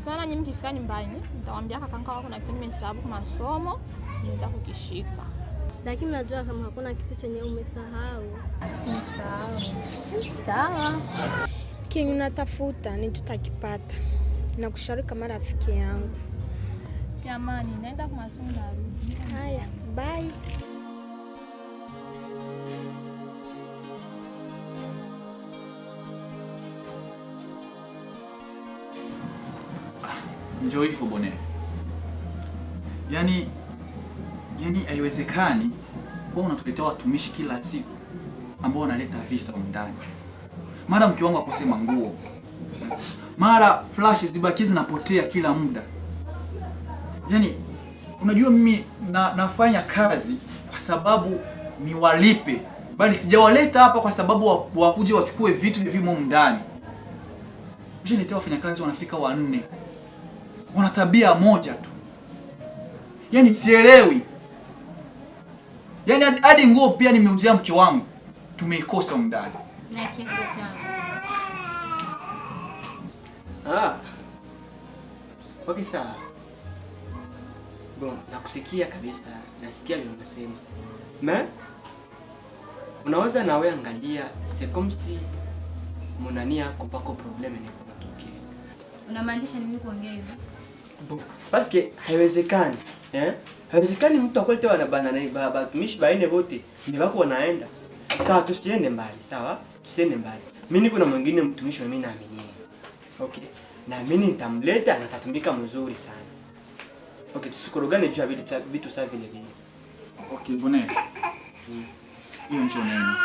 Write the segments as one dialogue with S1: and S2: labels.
S1: Sana nyinyi mkifika nyumbani, nitawaambia kakangu wako na kitu nimesahau kwa masomo, nitakukishika.
S2: Lakini najua kama hakuna kitu chenye umesahau.
S1: Nimesahau.
S2: Sawa.
S3: Kinyo natafuta ni tutakipata. Nakushauri kama rafiki yangu.
S1: Jamani, naenda kwa masomo narudi.
S3: Haya, bye.
S4: Njoo hivyo bone. Yaani haiwezekani kwa unatuletea watumishi kila siku ambao wanaleta visa ndani. Mara mke wangu akosema nguo. Mara flash zibaki zinapotea kila muda. Yaani unajua mimi nafanya kazi kwa sababu ni walipe. Bali sijawaleta hapa kwa sababu wakuje wachukue vitu vivimo ndani. Mshaniletea wafanyakazi wanafika 4. Wana tabia moja tu. Yaani sielewi. Yaani hadi nguo pia nimeuzia mke wangu. Tumeikosa ndani.
S2: Na kitu changu.
S5: Okay sawa. Bon, nakusikia kabisa. Nasikia vile unasema. Mais unaweza nawe angalia c'est comme si monania kupako probleme ni kunatokea.
S2: Unamaanisha nini kuongea hivyo?
S5: Bon, parce que haiwezekani, haiwezekani mtu akote wanabana na batumishi baine wote ni wako wanaenda. Sawa, tusiende mbali, sawa? Tusiende mbali. Mimi niko na mwingine mtumishi wa mimi naamini. Okay. Na mimi nitamleta na atatumika mzuri sana. Okay, tusikorogane juu ya vitu sawa vile vile.
S4: Okay, bone. Hiyo ndio neno.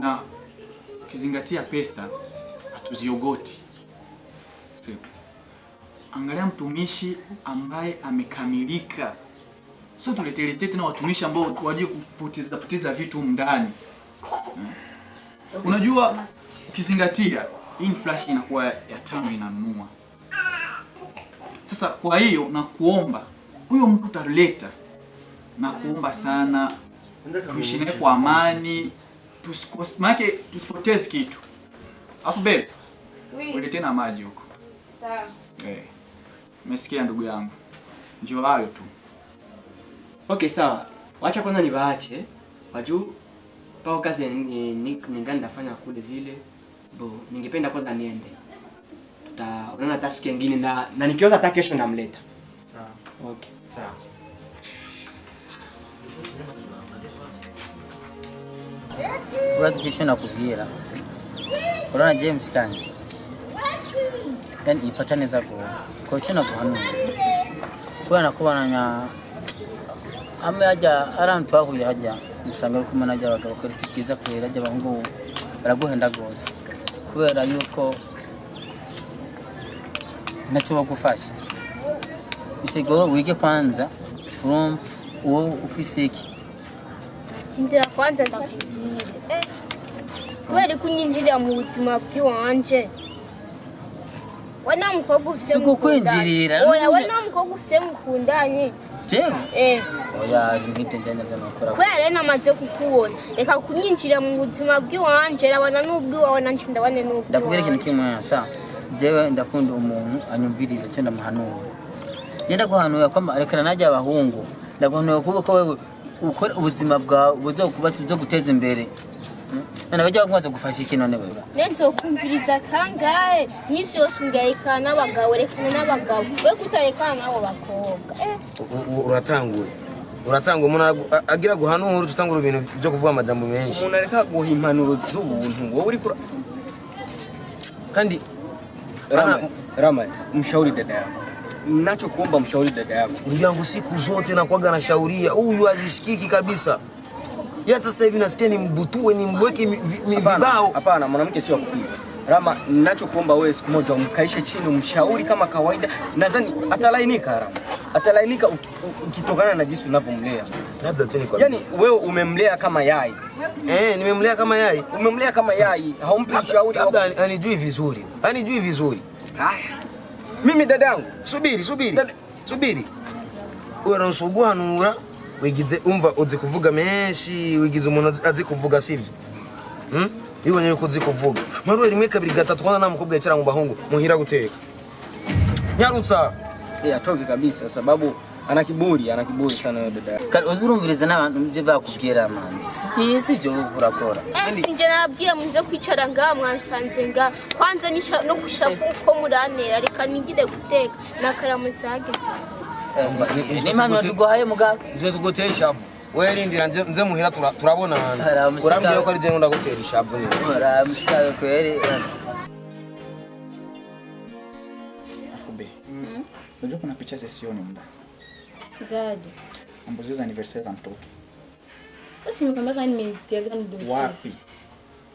S4: Na ukizingatia pesa hatuziogoti. Angalia mtumishi ambaye amekamilika. Sio tuletelete tena watumishi ambao waje kupoteza vitu ndani. Unajua ukizingatia hii flash inakuwa ya 5 inanunua. Sasa kwa hiyo nakuomba huyo mtu utaleta. Nakuomba sana tuishi kwa amani, tusipoteze kitu. Afu babe, ulete na maji huko.
S2: Sawa.
S4: Umesikia ndugu yangu. Njoo hayo tu.
S5: Okay, sawa. Wacha kwanza nibaache. Wajuu pao kazi ningani nafanya kule vile. Bo, ningependa kwanza niende. Tutaonana hata siku nyingine na nikiona hata kesho ndamleta. Sawa. Okay. Sawa.
S6: Watu tisho na kubira. Corona James kanji. Yani ifatane za gosi. Kwa hiyo na kuhanura. Kwa nakuba na ame aja arantu ahuye haja musanga ko manager abagabo ko risikiza kwera aja bahungu baraguhenda gosi. Kubera yuko nacho bagufasha. Isigo wige kwanza uwo ufise iki?
S2: Ndira kwanza ndakubwira. Kweli kunyinjira mu buzima bw'iwanje. Wana mukobwa ufise
S6: kwinjirira.
S2: Oya wana mukobwa ufise mukundanye.
S6: Je? Oya ngite njanya byanakora.
S2: Kwere namaze kukubona. Reka kunyinjira mu buzima bw'iwanje rabana n'ubwi wawe nanje ndabane n'ubwi.
S6: Ndakubwira ikintu kimwe sa. Jewe ndakunda umuntu anyumviriza cyo ndamuhanura. Yenda guhanura kwamba arekana naje abahungu. Ndaguhanura kuko wewe ukora ubuzima bwawe buzokubatse byo guteza imbere. Nana bajya bakwaza gufasha ikintu none wewe.
S2: Nenzo kumviriza kangaye nisi yose ngayikana n'abagabo rekana n'abagabo. We kutarekana nabo bakobwa.
S7: Uratanguye umuntu agira guhanura tutangura ibintu byo kuvuga amajambo menshi.
S5: Umuntu areka guha impanuro z'ubuntu wowe uri
S7: kandi
S5: Rama mshauri dada yako. Ninachokuomba mshauri dada yako.
S7: Ndugu yangu siku zote nakuaga na shauria. Huyu azishikiki kabisa. Hata sasa hivi nasikia nimbutue nimweke vibao.
S5: Hapana, mwanamke sio kupiga. Rama, ninachokuomba wewe siku moja umkaishe chini umshauri kama kawaida. Nadhani atalainika Rama. Atalainika ukitokana na jinsi unavyomlea.
S7: Labda tu ni kwa.
S5: Yaani wewe umemlea kama yai.
S7: Nimemlea kama yai.
S5: Umemlea kama yai. Haumpi ushauri.
S7: Labda anijui vizuri. Anijui vizuri.
S5: Haya. Mimi dadangu,
S7: subiri. Uransuguhanura wigize umva uzi kuvuga menshi wigize umuntu azi kuvuga sivyo. Ibonye yuko uzi kuvuga. Maruwe rimwe kabiri gatatu kwana namukobwa yicara mu bahungu muhira guteka. Nyarusa. Atoke kabisa sababu ana kiburi sana yule dada.
S6: Kali uzuru mviriza na mjeva kubwira manzi. Sivyo kurakora.
S2: Sinje nabwiye munze kwicara nga mwansanze nga kwanza no kushafu uko murane areka nigide guteka nakaramusageze.
S6: Ni manu tugohaye mugabo.
S7: Nje tugotera ishavu. Wewe lindira nze muhira turabona hano. Urambye ko ari je ngunda gutera ishavu ni.
S6: Ora mshikawe kweli.
S4: Afube. Unajua kuna picha sioni muda.
S2: Gadi.
S4: Ambazo za anniversary za mtoto.
S2: Basi nimekwambia kama nimezitia gani dosi.
S4: Wapi?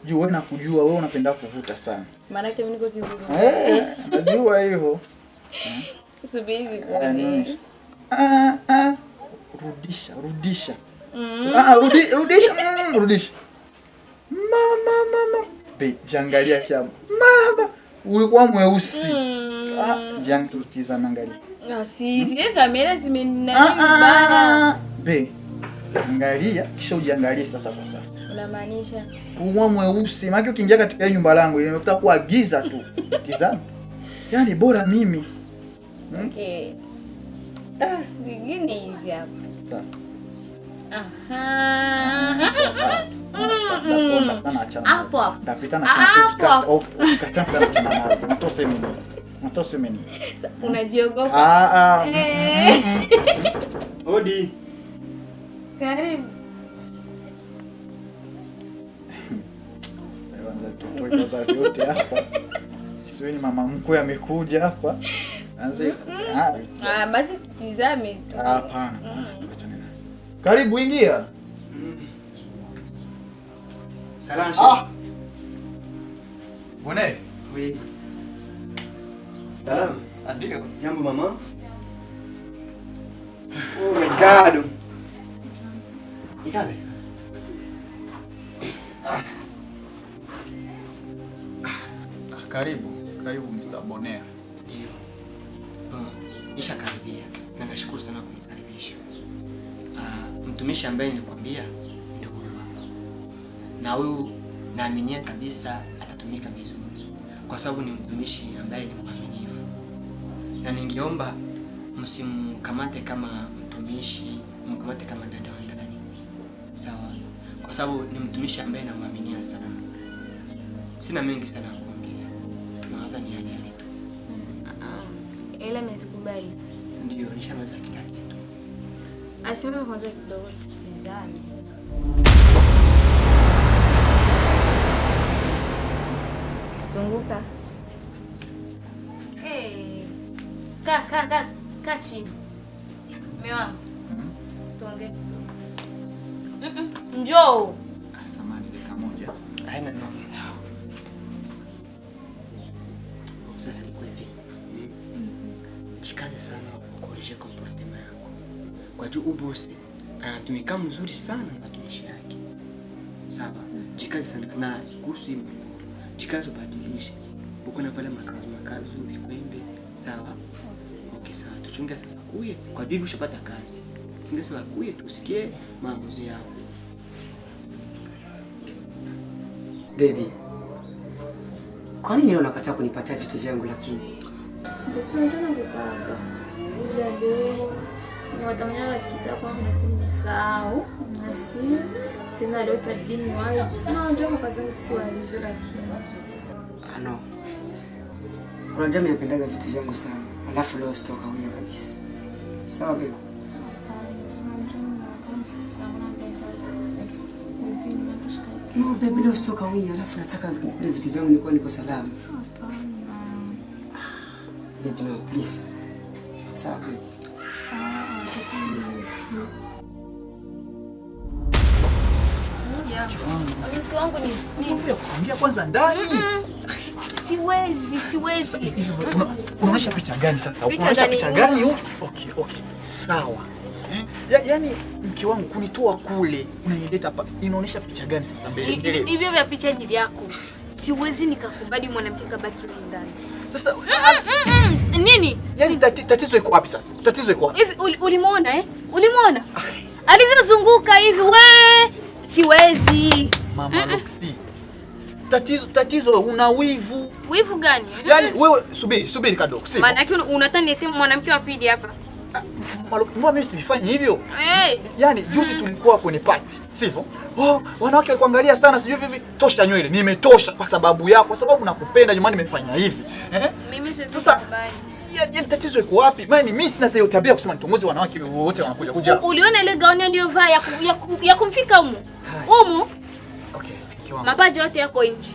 S4: Juu wewe nakujua wewe unapenda kuvuta sana.
S2: Maana yake mimi niko kivuta.
S4: Najua hivyo.
S2: Subiri.
S4: Rudisha. Rudisha. Mama. Be, jiangalia kiamu. Mama, ulikuwa mweusi. Jiangalia tuzitizame angalia.
S2: Zile kamera zimenibana.
S4: Be, angalia kisha ujiangalie sasa kwa sasa.
S2: Unamaanisha?
S4: Ulikuwa mweusi. Maana ukiingia katika nyumba langu nimekuta kuwa giza tu. Tizama. Yaani bora mimi.
S2: Okay. Zingine hizi hapa.
S4: Sawa.
S2: Hapo.
S4: Ndapita na chana ukikata na chana na natose mimi.
S2: Unajiogopa?
S5: Odi.
S2: Karibu.
S4: Leo za yote hapa. Siwe ni mama mkwe amekuja hapa. Anze.
S2: Basi tizame tu.
S4: Hapana. Karibu ingia.
S5: Salamu.
S4: Bone.
S5: Oui. Salamu.
S4: Ndio.
S5: Jambo mama. Oh my God. Ikale.
S4: Karibu Mr. Bonea.
S5: Ndio. Nishakaribia na nashukuru sana kunikaribisha. Mtumishi ambaye nilikwambia ndio huyu hapa. Na huyu naaminia kabisa atatumika vizuri kwa sababu ni mtumishi ambaye ni mwaminifu. Na ningeomba msimkamate kama mtumishi, mkamate kama dada wa ndani. Sawa? Kwa sababu ni mtumishi ambaye namwaminia sana. Sina mengi sana kuongea. Nawaza ni yale tu.
S2: Ile msikubali.
S5: Ndio nishamaliza kila kitu.
S2: Asimame kwanza kidogo tizame. Zunguka. Ka chini. Mewa. Tuongee. Njoo.
S4: Samahani dakika moja.
S5: Haina neno. Sasa ni hivi. Jikaze sana kukoresha comportement yako. Kwa juu ubosi anatumika mzuri sana na watumishi yake. Sawa? Jikaze sana na kuhusu hilo. Jikaze badilishe. Uko na pale makazi vikwembe. Sawa? Okay, sawa. Tuchunge sana kuye. Kwa hivyo ushapata kazi. Tuchunge sana kuye tusikie maamuzi yao.
S8: Baby. Kwa nini unakataa kunipatia vitu vyangu lakini?
S3: Basi unataka kupanga. Ila leo ni watamanya rafiki zako na nimesahau. Nasi tena leo tabdini wao. Sina unajua kazi yangu kisi walivyo lakini.
S8: No. Unajua mimi napendaga vitu vyangu sana. Alafu leo sitoka huja kabisa. Sawa baby. No baby, leo sitoka huja. Alafu nataka vile vitu vyangu niko salama. Baby, no, please. Sawa baby.
S4: Ingia kwanza ndani.
S2: Siwezi.
S4: Unaonyesha picha gani sasa?
S2: Unaonyesha
S4: picha gani? Okay. Sawa. Yaani mke wangu kunitoa kule, unanileta hapa. Inaonyesha picha gani sasa mbele?
S2: Hivyo vya picha ni vyako. Siwezi nikakubali mwanamke kabaki ndani.
S4: Sasa
S2: nini?
S4: Yaani tatizo iko wapi sasa? Tatizo iko wapi?
S2: Hivi ulimuona Ulimuona? Alivyozunguka hivi we. Siwezi.
S4: Mama Roxy. Tatizo una wivu.
S9: Wivu gani?
S4: Yaani wewe subiri kadogo.
S9: Maana yake unataka eti mwanamke wa pili hapa.
S4: Mbona mimi sifanyi hivyo?
S9: Hey.
S4: Yaani juzi tulikuwa kwenye party, sivyo? Wanawake walikuangalia sana sijui vipi. Tosha nywele. Nimetosha kwa sababu yako, kwa sababu nakupenda jamani nimefanya hivi.
S9: Mimi siwezi
S4: kubali. Yaani tatizo liko wapi? Maana mimi sina hiyo tabia kusema nitongoze wanawake wote wanakuja.
S9: Uliona ile gauni aliyovaa ya kumfika humu? Humu?
S4: Okay, kiwango.
S9: Mapaja yote yako nje.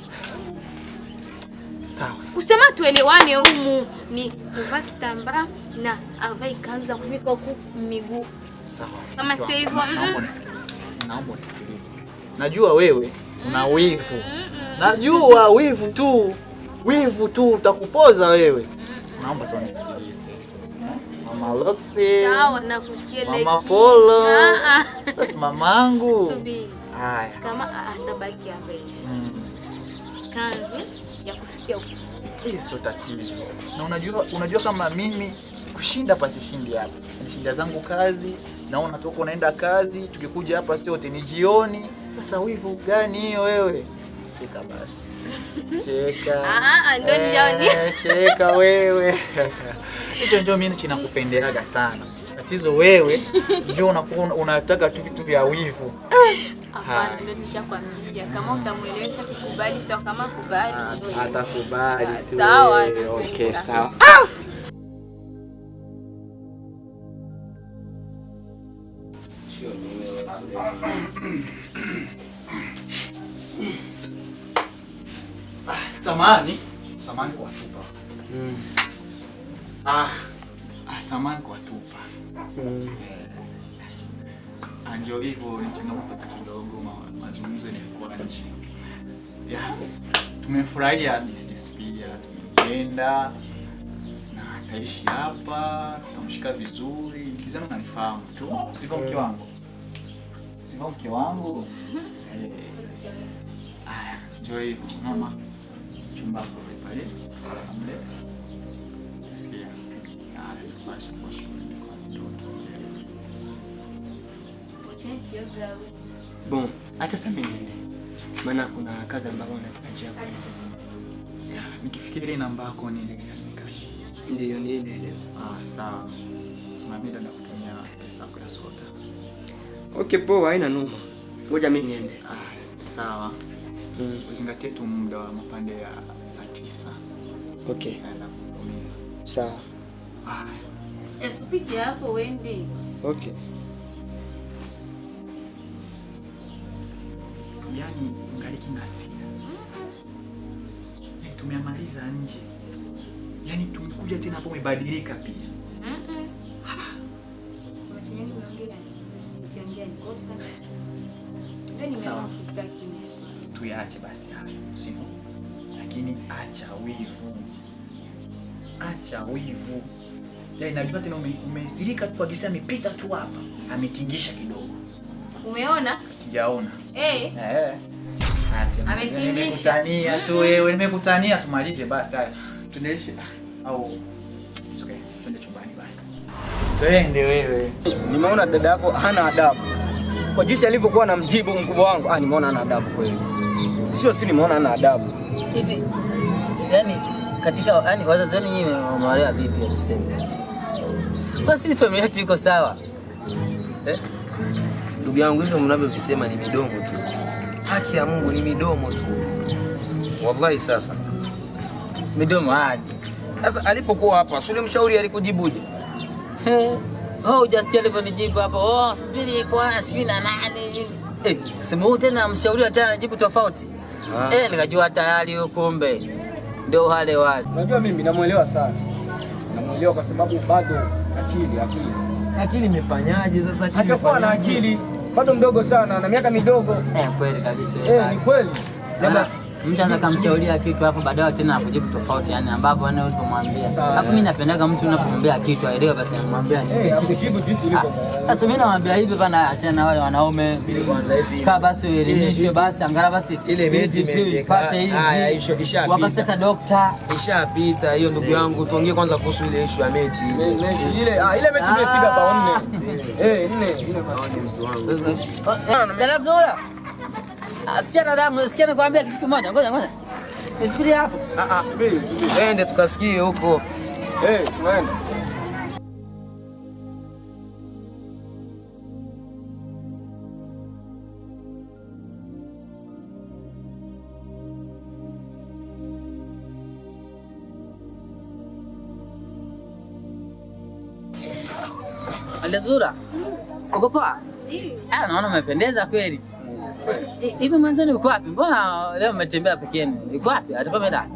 S4: Sawa.
S9: Usema tuelewane humu ni kuvaa kitambaa na avae kanzu za kufika huku miguu.
S4: Sawa.
S9: Kama sio hivyo,
S4: naomba unisikilize. Najua wewe una wivu. Najua wivu tu utakupoza wewe. Naomba sana unisikilize. Mama Loxi.
S9: Sawa, nakusikia leki.
S4: Mama Polo. Basi mamangu.
S9: Subiri.
S4: Haya.
S9: Kama atabaki hapa. Kanzu ya kufikia huko.
S4: Hii sio tatizo. Na unajua kama mimi kushinda pasi shindi hapa. Nishinda zangu kazi, naona toka unaenda kazi, tukikuja hapa sote ni jioni. Sasa wivu gani hiyo wewe? Cheka basi. Cheka.
S9: Ndio jioni.
S4: Cheka wewe. Hicho ndio mimi ninakupendeaga sana. Tatizo wewe ndio unataka tu vitu vya wivu.
S9: Hapana, ndio nishakwambia kama utamuelewesha kukubali sawa, kama kubali ndio.
S4: Atakubali tu.
S9: Sawa.
S4: Okay, sawa. Samani kwa tupa. Samani kwa tupa. Anjo hivyo ni changamoto kidogo, mazungumzo yalikuwa nje. Tumefurahia business pia, tumeenda na taishi hapa, tutamshika vizuri. Nikisema unanifahamu tu, sivyo mke wangu? Sivyo mke wangu? Njoo hivyo mama. Chumba pale. Amle. Nasikia. Tupashe kwa shule kwa mtoto.
S5: Bon, acha sasa mimi niende. Maana kuna kazi ambayo natarajia kwenda.
S4: Nikifikiri namba yako ni nikashi.
S5: Ndio niende.
S4: Sawa. Mimi ndo nakutumia pesa kwa soda.
S5: Okay, poa, haina noma. Ngoja mimi niende.
S4: Sawa. Uzingatie tu muda wa mapande ya saa 9.
S5: Okay. Sawa.
S9: Usipite hapo uende.
S5: Okay.
S4: Yaani ngaliki nasi. Tumemaliza nje. Yaani tumekuja tena hapo umebadilika pia. Sawa. Tuyache basi hayo, sio? Lakini acha wivu. Yaani najua tena umesirika tu kwa kisa amepita tu hapa. Ametingisha kidogo.
S9: Umeona?
S4: Sijaona.
S9: Ametingisha.
S4: Nimekutania tumalize basi haya. Tuendelee au okay, twende chumbani basi. Twende wewe.
S7: Nimeona dada yako hana adabu. Kwa jinsi alivyokuwa anamjibu mkubwa wangu, nimeona hana adabu kweli. Si nimeona hana adabu.
S6: Hivi yani katika wazazi wenu nyinyi wamewalea vipi tuseme? Kwa sisi familia yetu iko sawa.
S7: Ndugu yangu, hivyo mnavyovisema ni midomo tu. Haki ya Mungu ni midomo tu. Wallahi sasa.
S6: Midomo aje.
S7: Sasa alipokuwa hapa, sule mshauri alikujibuje?
S6: Hujasikia alivyonijibu hapo. Sijui kwa sijui na nani. Sema tena mshauri tena anajibu tofauti. Nikajua tayari huko kumbe. Ndio wale.
S7: Unajua mimi namuelewa sana. Namuelewa kwa sababu bado akili imefanyaje sasa? Atakuwa na akili bado mdogo sana na miaka midogo.
S6: Kweli kabisa.
S7: Ni kweli.
S6: Labda mtu kumshauria kitu alafu baadaye tena akujibu tofauti, yani ambapo wewe ulipomwambia. Alafu mimi napendaga mtu unapomwambia kitu aelewe basi namwambia nini.
S7: Akujibu jinsi ilivyo.
S6: Sasa mimi namwambia hivi bana, achana na wale wanaume.
S7: Kwanza hivi.
S6: Kaa basi uelimishwe basi angalau basi
S7: ile meti
S6: imepata hivi.
S7: Ishapita.
S6: Wakaseta dokta.
S7: Ishapita hiyo ndugu yangu, tuongee kwanza kuhusu ile issue ya mechi. Ile mechi imepiga bao 4. 4 ile bao 4 mtu wangu.
S6: Dada Zola. Sikia dadangu, sikia nakwambia kitu kimoja. Ngoja. Subiri hapo.
S7: Subiri. Ende tukasikie huko. Tunaenda.
S6: Aldazura. Uko poa? Naona umependeza kweli. Hivi mwanzani uko wapi? Mbona leo umetembea peke yenu? Uko wapi? Atapameda.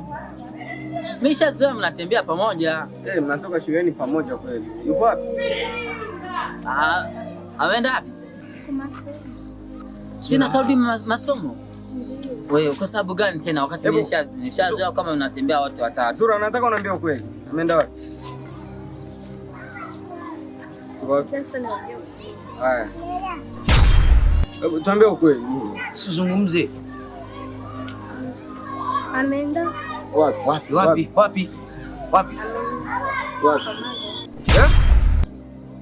S6: Mishazoea mnatembea pamoja.
S7: Mnatoka shuleni pamoja kweli. Yuko wapi?
S6: Ameenda wapi?
S2: Kwa masomo.
S6: Tena karudi masomo. Wewe kwa sababu gani tena wakati mimi nishazoea kama mnatembea wote watatu?
S7: Zura, nataka uniambie ukweli. Ameenda wapi? Haya. Hebu tuambie ukweli.
S8: Usizungumze.
S2: Ameenda
S7: Wapi?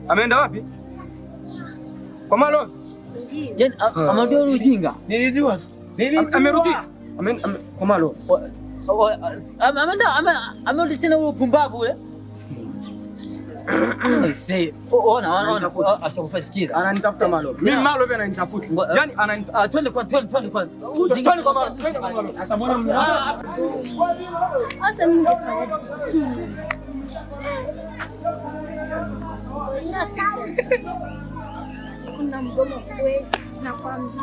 S7: Ameenda wapi? Kwa Malovi?
S6: Yaani ameondoa ujinga.
S7: Nilijua. Amerudi. Kwa Malovi.
S6: Ameondoa tena ule upumbavu ule. Ona. Acha kufasikiza.
S7: Ananitafuta Malovi. Mimi Malovi ananitafuta. Yaani
S6: twende kwa Malovi.
S7: Sasa mbona mna?
S2: Sasa mimi ningefanya kuna mdomo kweli na kwambia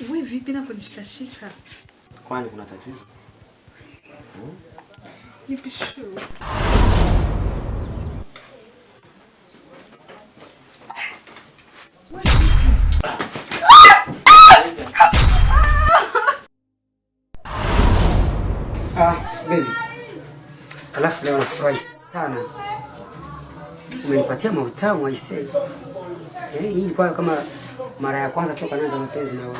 S10: Wewe vipi na kunishikashika?
S5: Kwani kuna tatizo?
S10: Nipishu.
S8: Baby. Alafu leo nafurahi sana. Umenipatia mautamu aisee. Hii ilikuwa kama mara ya kwanza toka naanza mapenzi na wewe.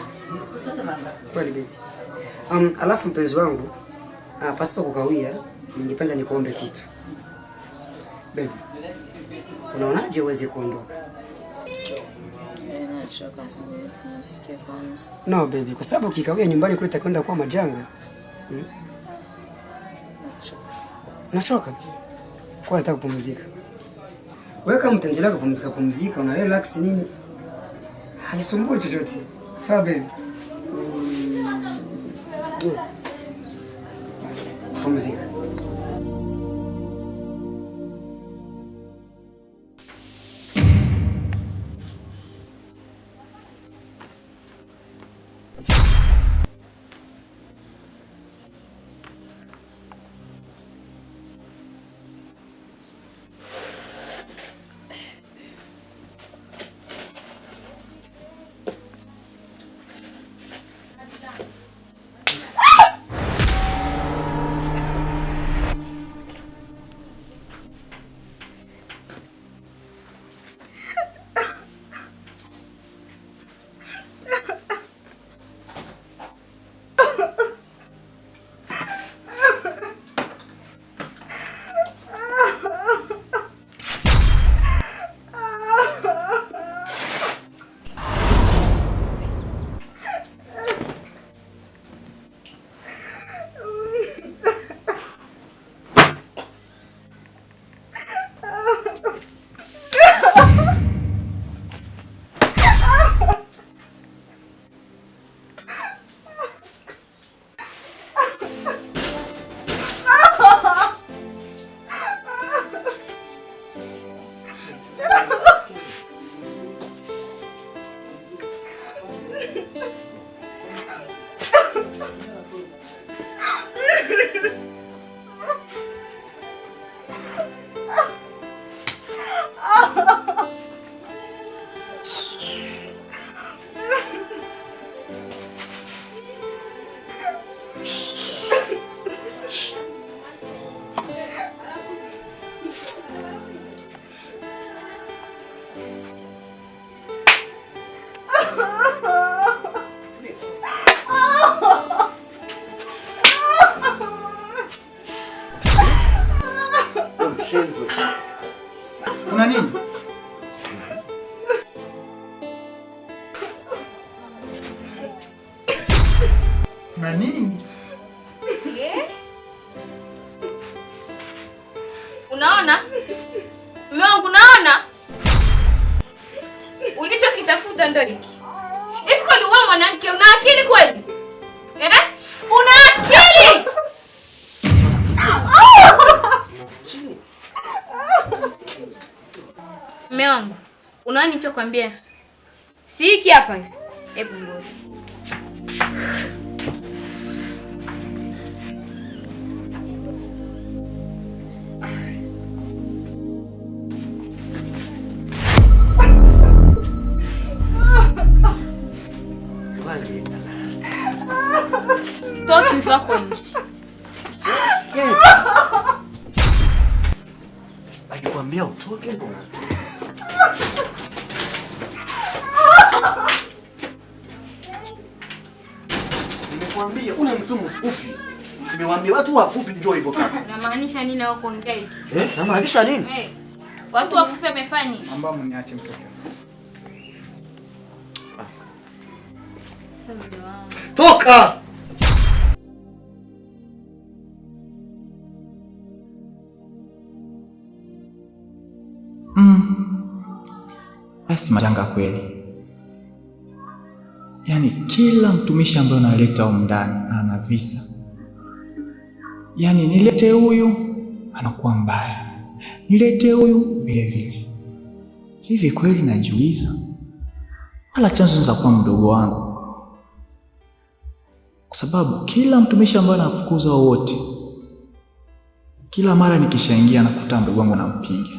S8: Kweli baby. Alafu mpenzi wangu, pasipo kukawia, ningependa nikuombe kitu. Baby. Unaonaje uweze kuondoka?
S3: Nachoka sana, msikie kwanza.
S8: No baby, kwa sababu ukikawia nyumbani kule itakwenda kuwa majanga. Unachoka? Kwa nataka kupumzika. Wewe kama mtendelea kupumzika, una relax nini? Haisumbui chochote. Sawa baby. Basi, pumzika.
S4: Kuna nini? Kuna nini?
S9: Unaona? Mume wangu, unaona? Ulichokitafuta ndo hiki. Hivi kweli wewe mwanamke una akili kweli? Una akili? Mume wangu, unaona nilichokwambia? Si hiki hapa. Hebu ngoja. Toa chumvi yako nje.
S5: Akikwambia utoke ndo. Nimekwambia una mtu mfupi. Nimewaambia watu wafupi njoo hivyo kaka.
S9: Unamaanisha nini au kuongea hivi?
S5: Namaanisha nini?
S9: Watu wafupi wamefanya nini?
S4: Ambao mniache mtoke.
S5: Toka!
S4: Basi majanga kweli. Yaani kila mtumishi ambaye analeta huko ndani ana visa. Yaani nilete huyu anakuwa mbaya. Nilete huyu vile vile. Hivi kweli najiuliza. Wala chanzo za kuwa mdogo wangu. Kwa sababu kila mtumishi ambaye anafukuza wote, kila mara nikishaingia nakuta mdogo wangu nampiga.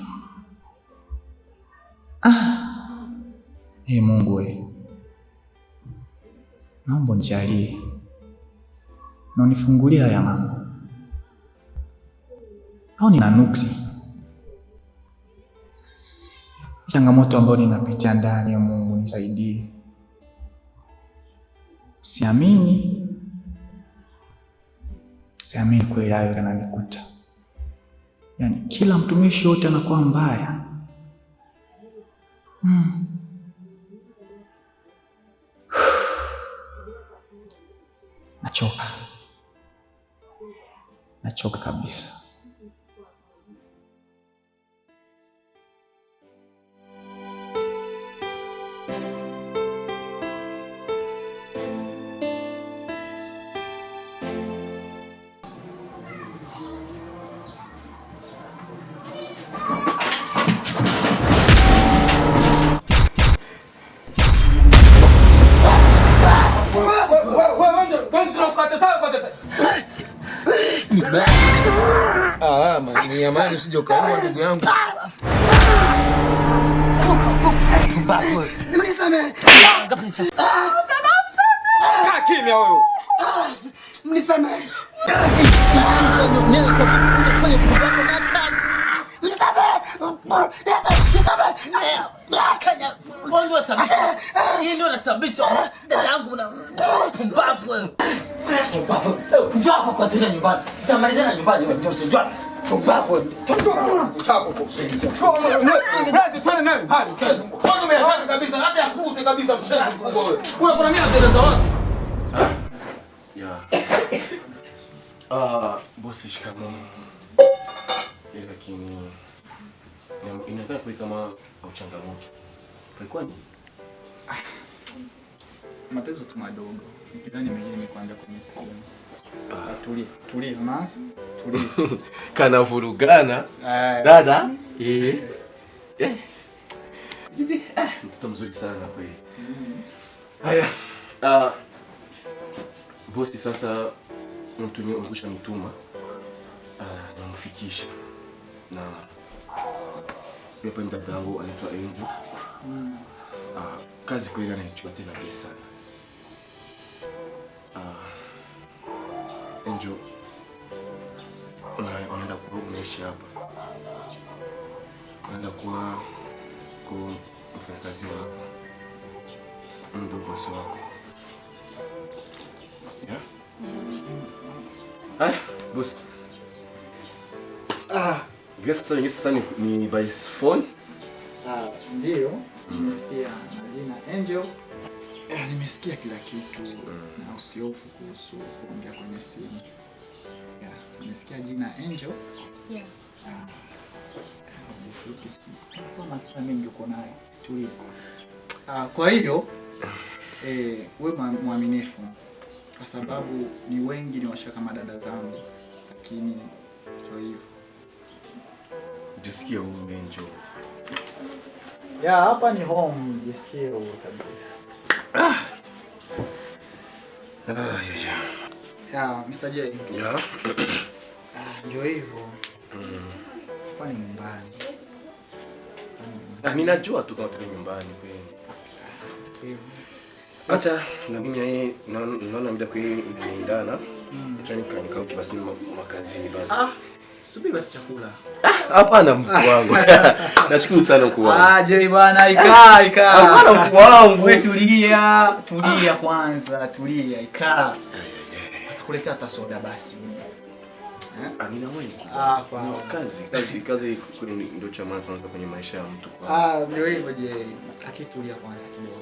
S4: Mungu we. Naomba nijalie. Na unifungulie haya mambo. Au nina nuksi? Changamoto ambayo ninapitia ndani ya Mungu nisaidie. Siamini kweli hayo yananikuta. Yaani kila mtumishi wote anakuwa mbaya. Nachoka kabisa.
S7: Ni amani usije ukaua ndugu yangu.
S8: Nisamehe.
S7: Kaa kimya wewe.
S8: Nisamehe.
S6: Hii ndio nasababisha dada yangu na pumbavu wewe. Njoo hapa kwa tena nyumbani. Tutamalizana nyumbani wewe mtoto njoo. Pumbavu wewe.
S7: Chako kusaidia. Wewe tena nani? Hadi sasa. Kwanza umeanza kabisa hata yakute kabisa mshenzi mkubwa wewe. Kuna mimi naeleza wapi?
S5: Bosi shikamoo. Lakini inakaa kwa kama uchangamoto. Kwa nini?
S4: Matezo tu madogo. Nikidhani nimekuambia kwenye simu. Tulia unaanza. Tulia.
S5: Kana vurugana. Dada? Mtoto mzuri sana kweli. Haya. Bosi sasa
S11: mtu ni ungusha mituma namfikisha na pepa mtata yangu anaitwa Angel. Kazi kweli anaichua tena pesa. Angel, unaenda kuwa unaishi hapa. Unaenda kuwa mfanyakazi wako. Ndio bosi wako. Yeah? Boss. Sasa ni by phone?
S4: Ndio. Nimesikia jina Angel. Nimesikia kila kitu na usiofu kuhusu kuongea kwenye simu. Nimesikia jina Angel.
S2: Yeah.
S4: Kama sasa mengi uko nayo. Tulia. Kwa hiyo wewe mwaminifu kwa sababu ni wengi ni washaka madada zangu, lakini sio hivyo.
S11: Jisikia huru Angel.
S4: Hapa ni home, jisikia huru kabisa. Mr. J. Ndio hivyo. Kwa ni nyumbani.
S11: Ninajua tu kama tuko nyumbani kweli. Acha na mimi naona muda kweli inaendana. Acha nikauke basi makazini basi.
S4: Subiri basi chakula.
S11: Hapana mkuu wangu. Nashukuru sana mkuu wangu.
S4: Jerry bwana, ikaa.
S11: Hapana mkuu wangu.
S4: Wewe tulia kwanza, ikaa. Atakuletea hata soda basi.
S11: Amina wewe. Kazi ndio cha maana kwanza kwenye maisha ya mtu
S4: kwanza. Ndio hivyo Jerry. Akitulia kwanza kidogo.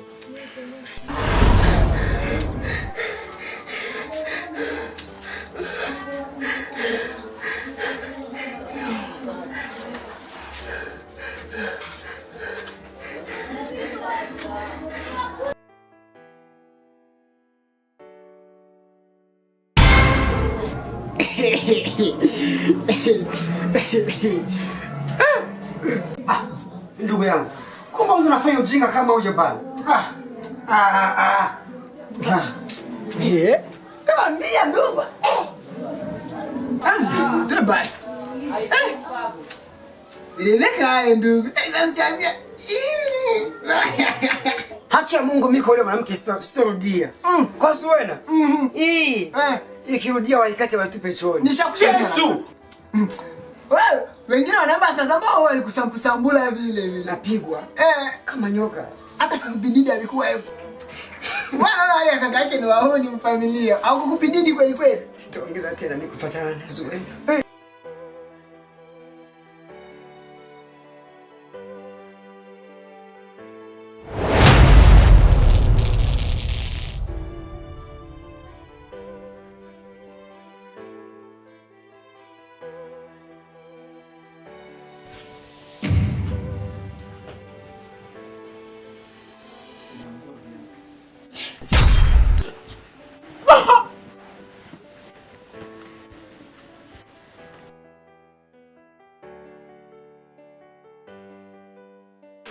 S8: Ndugu yangu, kumbe unafanya ujinga kama huyo bana.
S12: Ndio ndugu. Ndio basi. Nileka ndugu. Nasikia.
S8: Haki ya Mungu miko yule mwanamke sitorudia. Kwa suena. Ikirudia waikate watupe chooni.
S12: Nishakushauri. Wewe wengine wanaomba sasa bao walikusambula vile.
S8: Napigwa. Kama nyoka.
S12: Hata kupididi alikuwa hapo. Wana wale kaka yake ni wahuni mfamilia. Au kukupididi kweli kweli.
S8: Sitaongeza tena nikufuatana na Zuena.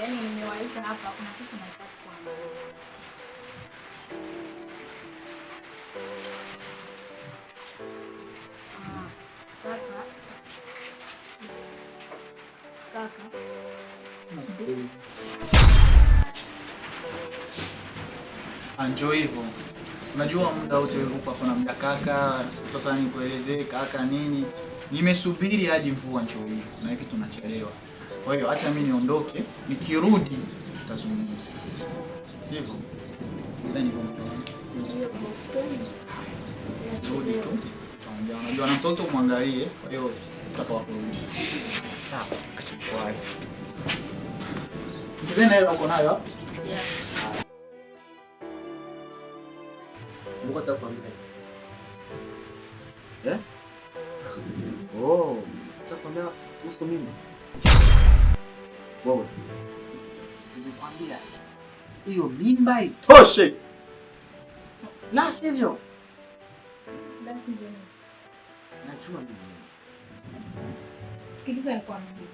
S2: Yaani nimewaita hapa kuna kitu nataka kuambia. Kaka.
S4: Njoo hivyo. Unajua muda wote huko kuna muda kaka, sasa nikuelezee kaka nini? Nimesubiri hadi mvua njoo hivyo. Na hivi tunachelewa. Kwa hiyo acha mimi niondoke, nikirudi tutazungumza. Sivyo? Sasa niko mtoni.
S2: Ndio mtoni.
S4: Rudi tu. Tuongea. Unajua na mtoto muangalie, kwa hiyo tutapoa kurudi. Sawa, acha tuwahi. Tena ile uko nayo?
S2: Yeah.
S5: Mungu atakwambia. Utakwambia usko mimi. Wewe.
S12: Nimekwambia hiyo mimba itoshe. La sivyo.
S2: Basi ndio.
S12: Najua mimi.
S2: Sikiliza nikwambie.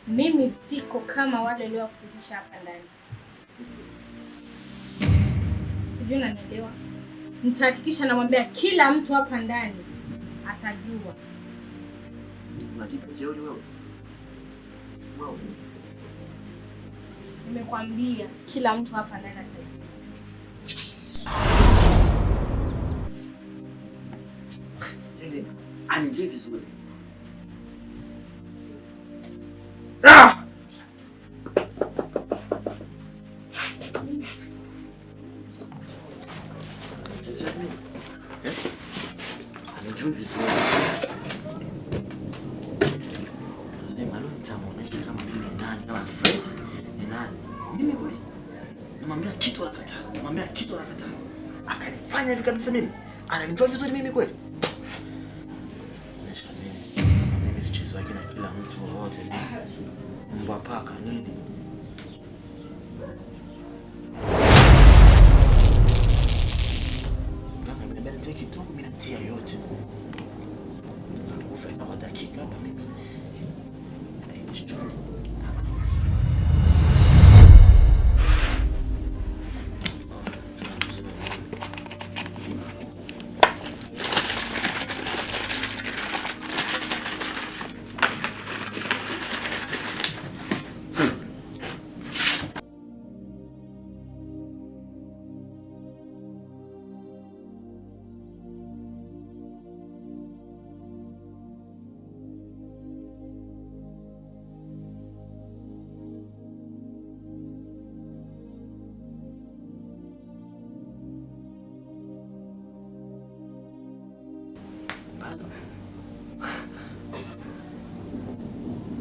S2: Mimi siko kama wale waliokuzisha hapa ndani. Unajua unanielewa?
S9: nitahakikisha namwambia kila mtu hapa ndani atajua.
S11: Unajipa jeuri wewe. Wow.
S9: Nimekwambia kila mtu hapa ndani atajua.
S11: Yaani anijui vizuri. Anijui vizuri. Sema leo nitamuonesha kama mimi ni nani na Fred ni nani. Mimi kweli. Namwambia kitu anakataa. Namwambia kitu anakataa. Akanifanya hivi kabisa mimi. Ananijua vizuri mimi kweli. Mimi sichezo yake na kila mtu wote. Mbwa paka nini? Kidogo mimi natia yote. Nakufa kwa dakika hapa mimi. Hainishi.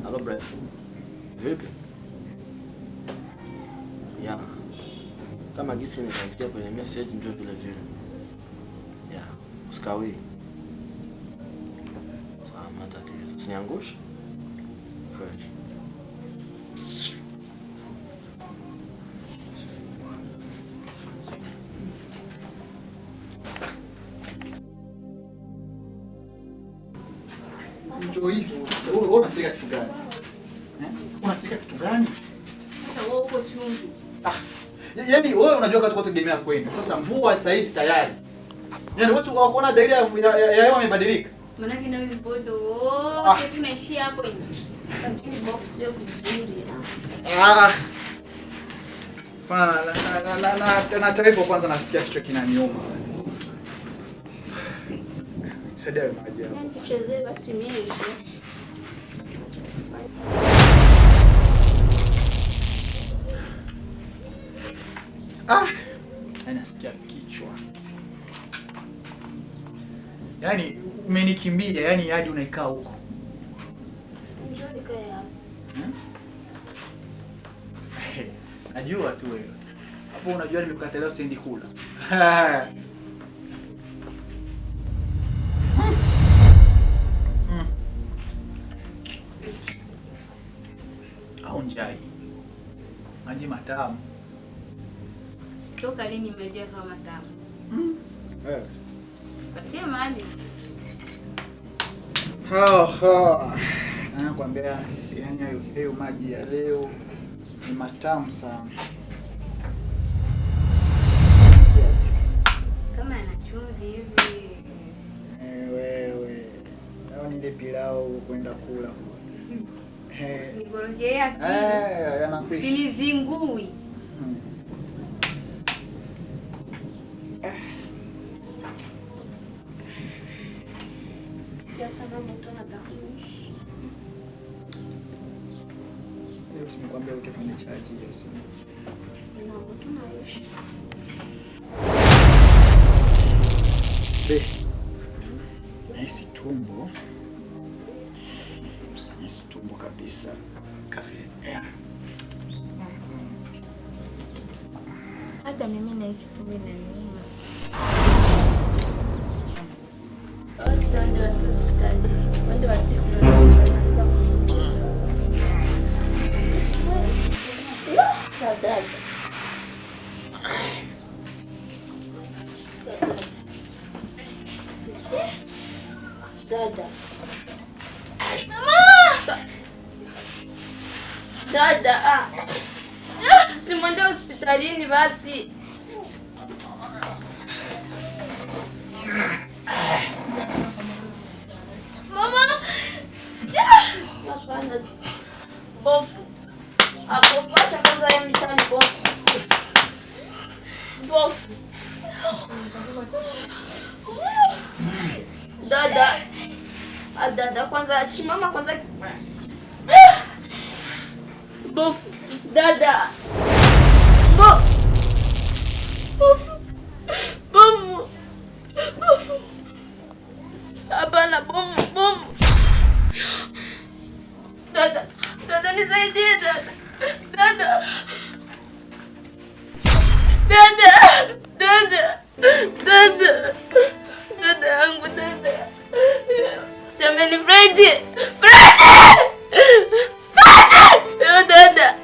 S11: Hello, Brad. Vipi? Ya. Kama gisi nikaandikia kwenye message ndio vile vile. Ya, usikawi. Sawa, matatizo. Usiniangushe. Fresh.
S4: Njoo hivyo. Wewe unasika kitu gani? Unasika kitu gani?
S9: Sasa wewe uko chungu.
S4: Yaani wewe unajua katu kutegemea kwenda. Sasa mvua saa hizi tayari. Yaani watu wanaona dalili ya hewa imebadilika.
S9: Maana kina wewe mbodo wote tunaishia hapo nje. Lakini bofu sio vizuri.
S4: Na taarifa kwanza nasikia kichwa kinaniuma. Saidia maji hapo.
S2: Tuchezee basi mimi.
S4: Nasikia kichwa. Yaani umenikimbia, yaani hadi unaikaa huko.
S2: Njoo nikae hapo.
S4: Najua tu wewe. Hapo unajua nimekukatalia usendi kula. Au njai. Maji matamu.
S9: Toka lini imejaa kama tamu? Patia maji.
S4: Nakwambia yani hayo maji ya leo ni matamu sana.
S9: Kama yana chumvi hivi.
S4: Wewe. Leo ni ile pilau kwenda kula.
S9: Usinigorogea akili.
S4: Yanakwisha.
S9: Sinizingui.
S4: Usinikwambia utafanya chaji hiyo simu. Nahisi tumbo. Nahisi tumbo kabisa. Kafe.
S2: Hata mimi nahisi tumbo inaniuma. Wende wa hospitali. Wende wa siku Sadaka. Dada. Mama! Dada, si mwende hospitalini basi. Mama. Hapana. Bofu. Hapo acha kwanza ya mitani bofu. Bofu. Dada kwanza chimama kwanza. Bofu. Dada. Bofu. Bofu. Hapana bofu. Dada nisaidie dada. Dada yangu dada. Jamani Freddy. Yo dada.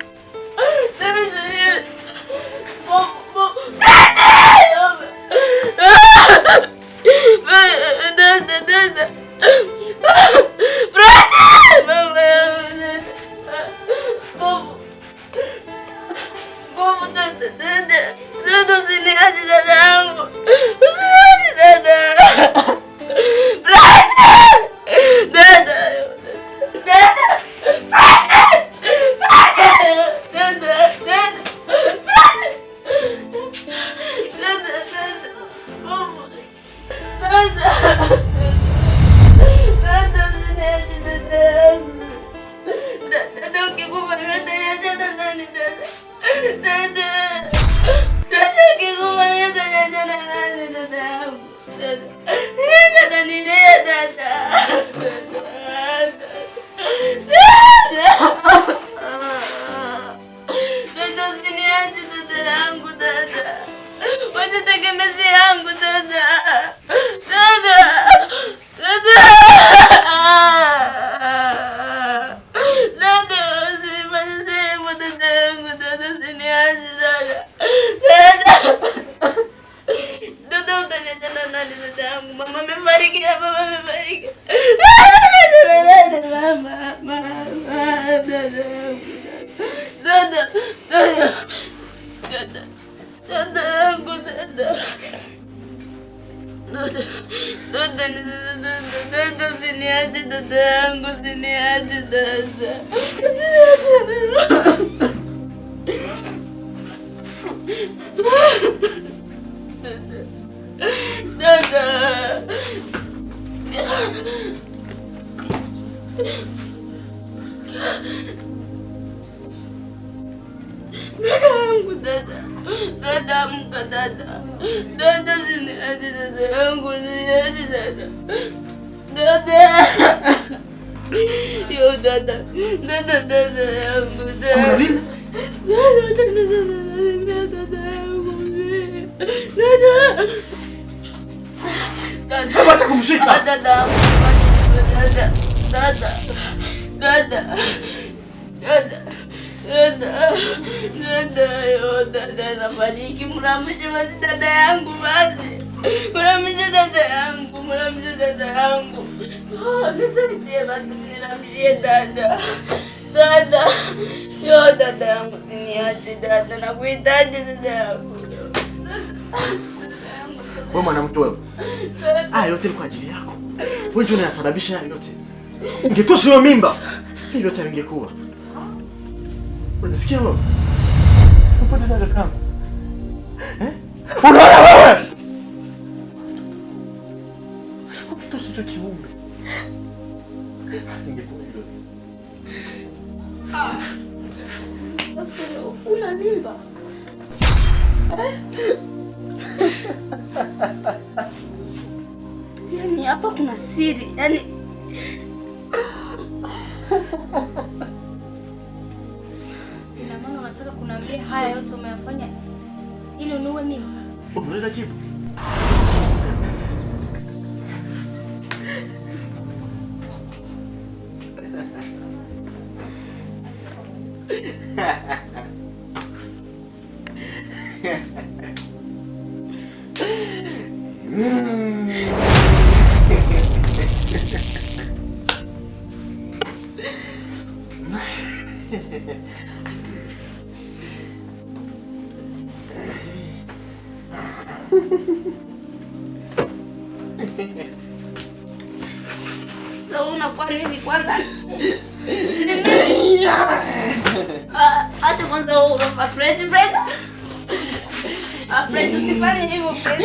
S11: Wewe mwanamke wewe. Yote kwa ajili yako. Wewe ndio unasababisha haya yote. Ungetosha hiyo mimba. Hii yote ingekuwa. Unasikia wewe? Unapoteza kaka. Unaona wewe? Ukitosha hicho kiumbe. Ingekuwa hilo.
S2: Una mimba? Yani hapa kuna siri. Yani ina maana unataka kuniambia haya yote umeyafanya ili uniue mimi?
S11: Unaweza jibu?
S9: So unakuwa nini kwanza? Acha kwanza wewe unafa friend. Friend usifanye hivyo friend.